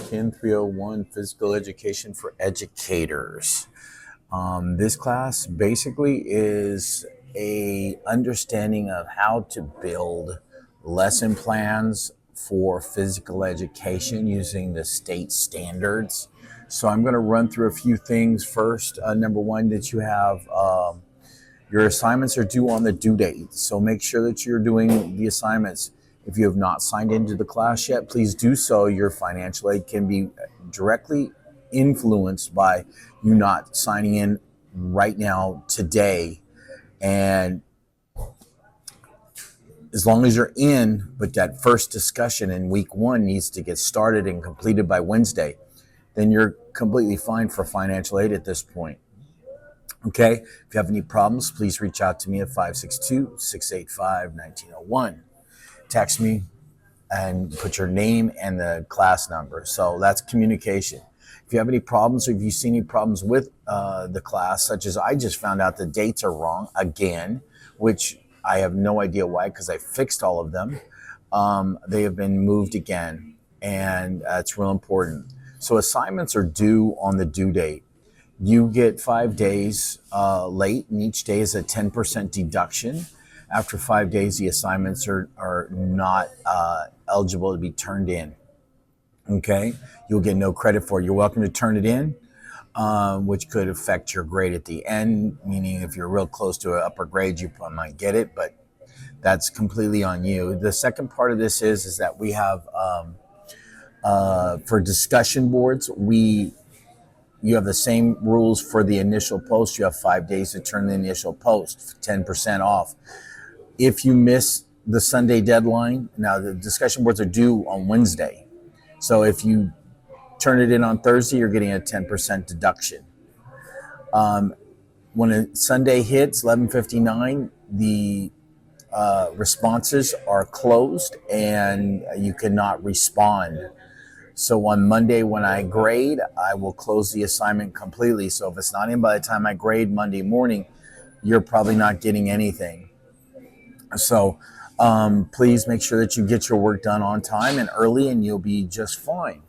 Kin 301 Physical Education for Educators. This class basically is a understanding of how to build lesson plans for physical education using the state standards. So I'm going to run through a few things first. Number one, that you have your assignments are due on the due date. So make sure that you're doing the assignments. If you have not signed into the class yet, please do so. Your financial aid can be directly influenced by you not signing in right now today. And as long as you're in, but that first discussion in week one needs to get started and completed by Wednesday, then you're completely fine for financial aid at this point. Okay, if you have any problems, please reach out to me at 562-685-1901. Text me and put your name and the class number. So that's communication. If you have any problems or if you see any problems with the class, such as I just found out the dates are wrong again, which I have no idea why because I fixed all of them. They have been moved again, and it's real important. So assignments are due on the due date. You get 5 days late, and each day is a 10% deduction. After 5 days, the assignments are not eligible to be turned in. Okay, you'll get no credit for it. You're welcome to turn it in, which could affect your grade at the end, meaning if you're real close to an upper grade, you might get it, but that's completely on you. The second part of this is that we have, for discussion boards, you have the same rules for the initial post. You have 5 days to turn the initial post, 10% off. If you miss the Sunday deadline, now the discussion boards are due on Wednesday. So if you turn it in on Thursday, you're getting a 10% deduction. When a Sunday hits, 11:59, the responses are closed and you cannot respond. So on Monday when I grade, I will close the assignment completely. So if it's not in by the time I grade Monday morning, you're probably not getting anything. So please make sure that you get your work done on time and early, and you'll be just fine.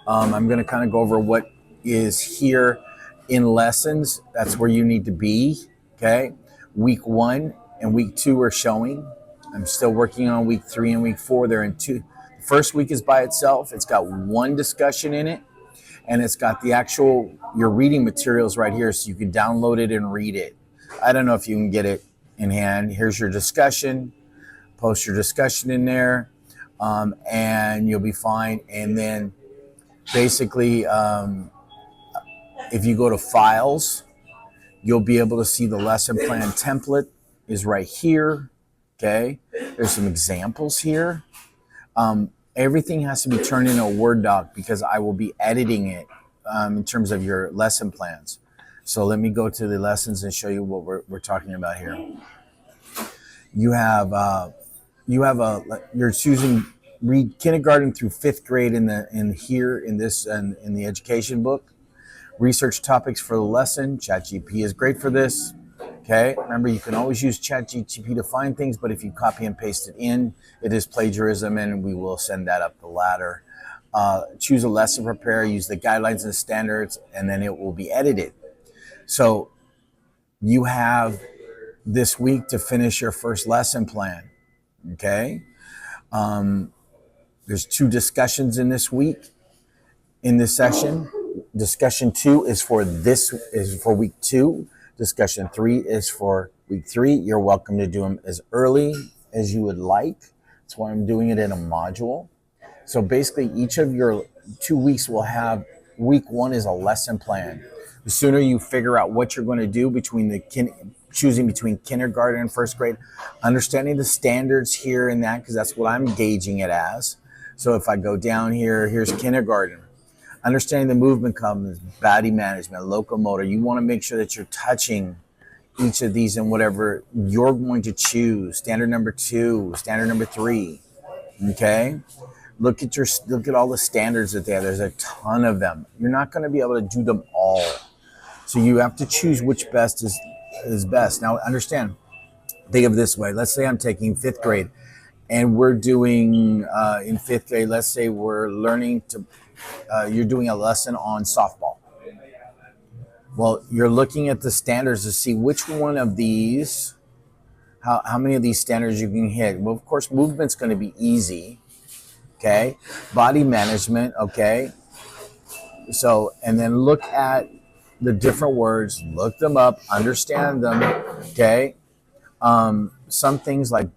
I'm going to kind of go over what is here in lessons. That's where you need to be. Okay. Week 1 and week 2 are showing. I'm still working on week 3 and week 4. They're in 2. The first week is by itself. It's got one discussion in it, and it's got the actual, your reading materials right here, so you can download it and read it. I don't know if you can get it in hand. Here's your discussion. Post your discussion in there, and you'll be fine. And then basically, if you go to files, you'll be able to see the lesson plan template is right here. Okay, there's some examples here. Everything has to be turned into a Word doc because I will be editing it in terms of your lesson plans. So let me go to the lessons and show you what we're talking about here. You're choosing read kindergarten through 5th grade in the education book. Research topics for the lesson. ChatGPT is great for this. Okay, remember you can always use ChatGPT to find things, but if you copy and paste it in, it is plagiarism, and we will send that up the ladder. Choose a lesson prepare, use the guidelines and standards, and then it will be edited. So you have this week to finish your first lesson plan. Okay, there's 2 discussions in this week, in this session. Discussion 2 is for week 2. Discussion 3 is for week 3. You're welcome to do them as early as you would like. That's why I'm doing it in a module. So basically, each of your 2 weeks will have, week 1 is a lesson plan. The sooner you figure out what you're going to do choosing between kindergarten and 1st grade, understanding the standards here and that, because that's what I'm gauging it as. So if I go down here, here's kindergarten. Understanding the movement comes, body management, locomotor. You want to make sure that you're touching each of these and whatever you're going to choose. Standard number 2, standard number 3. Okay? Look at all the standards that they have. There's a ton of them. You're not going to be able to do them all. So you have to choose which best is best. Now understand, think of it this way. Let's say I'm taking 5th grade and we're doing in 5th grade, let's say we're learning to you're doing a lesson on softball. Well, you're looking at the standards to see which one of these, how many of these standards you can hit. Well, of course, movement's going to be easy. Okay. Body management. Okay. So, and then look at the different words, look them up, understand them. Okay. Some things like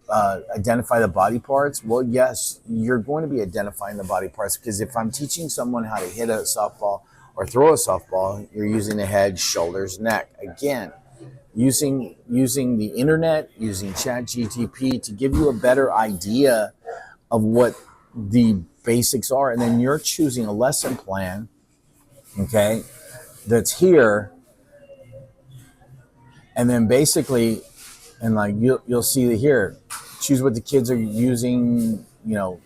identify the body parts. Well, yes, you're going to be identifying the body parts, because if I'm teaching someone how to hit a softball or throw a softball, you're using the head, shoulders, neck. Again, using the internet, using ChatGTP to give you a better idea of what the basics are, and then you're choosing a lesson plan, okay, that's here, and then basically, and like you'll see here, choose what the kids are using,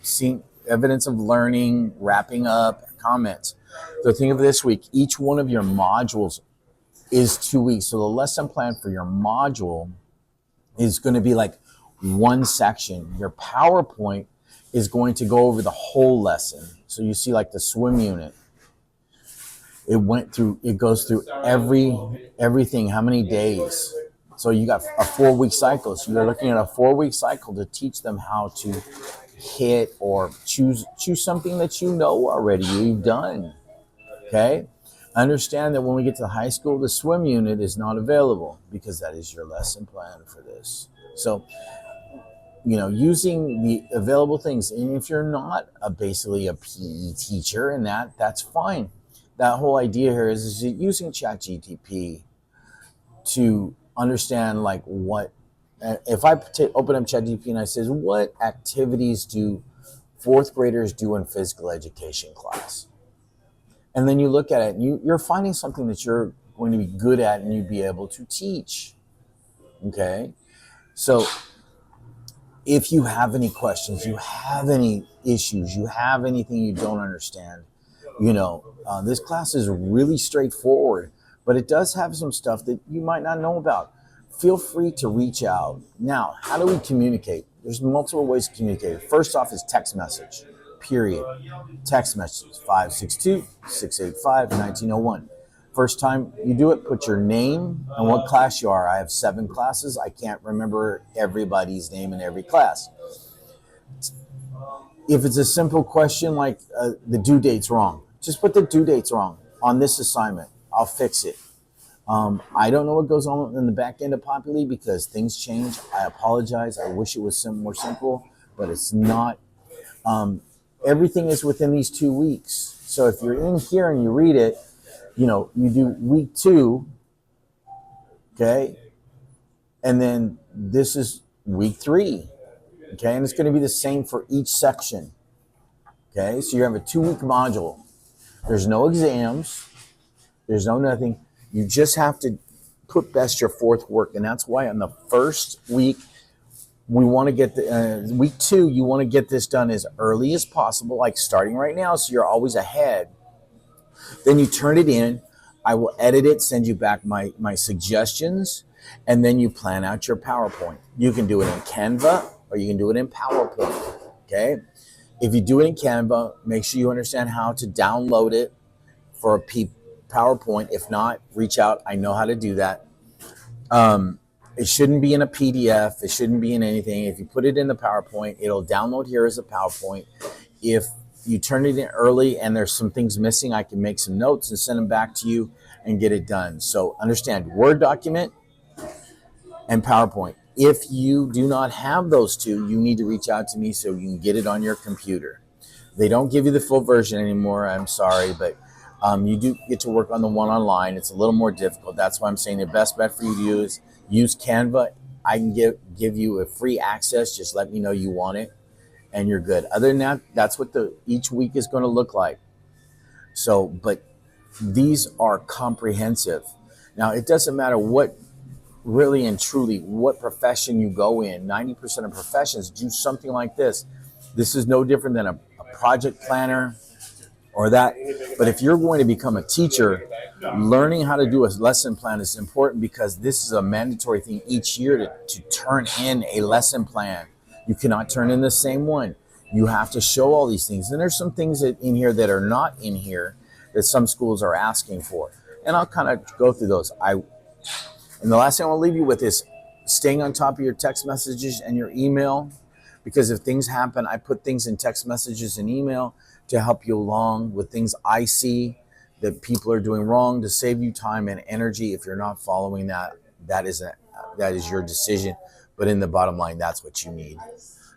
seeing evidence of learning, wrapping up, comments. So think of this week, each one of your modules is 2 weeks. So the lesson plan for your module is going to be like one section. Your PowerPoint is going to go over the whole lesson. So you see like the swim unit. It goes through everything, how many days. So you got a 4-week cycle. So you're looking at a 4-week cycle to teach them how to hit or choose something that you know already, you've done. Okay? Understand that when we get to high school, the swim unit is not available because that is your lesson plan for this. So, using the available things. And if you're not basically a PE teacher, and that's fine. That whole idea here is using ChatGTP to understand like what, if I open up ChatGPT and I says, what activities do 4th graders do in physical education class? And then you look at it and you're finding something that you're going to be good at and you'd be able to teach. Okay. So if you have any questions, you have any issues, you have anything you don't understand, this class is really straightforward, but it does have some stuff that you might not know about. Feel free to reach out. Now, how do we communicate? There's multiple ways to communicate. First off is text message, period. Text message, 562-685-1901. First time you do it, put your name and what class you are. I have 7 classes. I can't remember everybody's name in every class. If it's a simple question like the due date's wrong, just put the due date's wrong on this assignment. I'll fix it. I don't know what goes on in the back end of Populi because things change. I apologize. I wish it was more simple, but it's not. Everything is within these 2 weeks. So if you're in here and you read it, you do week 2, okay? And then this is week 3, okay? And it's going to be the same for each section, okay? So you have a 2-week module. There's no exams. There's no nothing. You just have to put best your 4th work. And that's why on the first week, we want to get week 2, you want to get this done as early as possible, like starting right now, so you're always ahead. Then you turn it in. I will edit it, send you back my suggestions, and then you plan out your PowerPoint. You can do it in Canva or you can do it in PowerPoint, okay? If you do it in Canva, make sure you understand how to download it for a PowerPoint. If not, reach out. I know how to do that. It shouldn't be in a PDF. It shouldn't be in anything. If you put it in the PowerPoint, it'll download here as a PowerPoint. If you turn it in early and there's some things missing, I can make some notes and send them back to you and get it done. So understand, Word document and PowerPoint. If you do not have those two, you need to reach out to me so you can get it on your computer. They don't give you the full version anymore. I'm sorry, but you do get to work on the one online. It's a little more difficult. That's why I'm saying the best bet for you to do is use Canva. I can give you a free access. Just let me know you want it, and you're good. Other than that, that's what each week is going to look like. So, but these are comprehensive. Now, it doesn't matter what really and truly what profession you go in. 90% of professions do something like this. This is no different than a project planner or that. But if you're going to become a teacher, learning how to do a lesson plan is important because this is a mandatory thing each year to turn in a lesson plan. You cannot turn in the same one. You have to show all these things. And there's some things that in here that are not in here that some schools are asking for. And I'll kind of go through those. And the last thing I want to leave you with is staying on top of your text messages and your email, because if things happen, I put things in text messages and email to help you along with things I see that people are doing wrong, to save you time and energy. If you're not following that, that is your decision. But in the bottom line, that's what you need.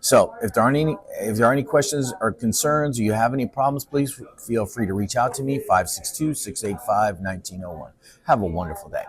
So if there are any questions or concerns, or you have any problems, please feel free to reach out to me, 562-685-1901. Have a wonderful day.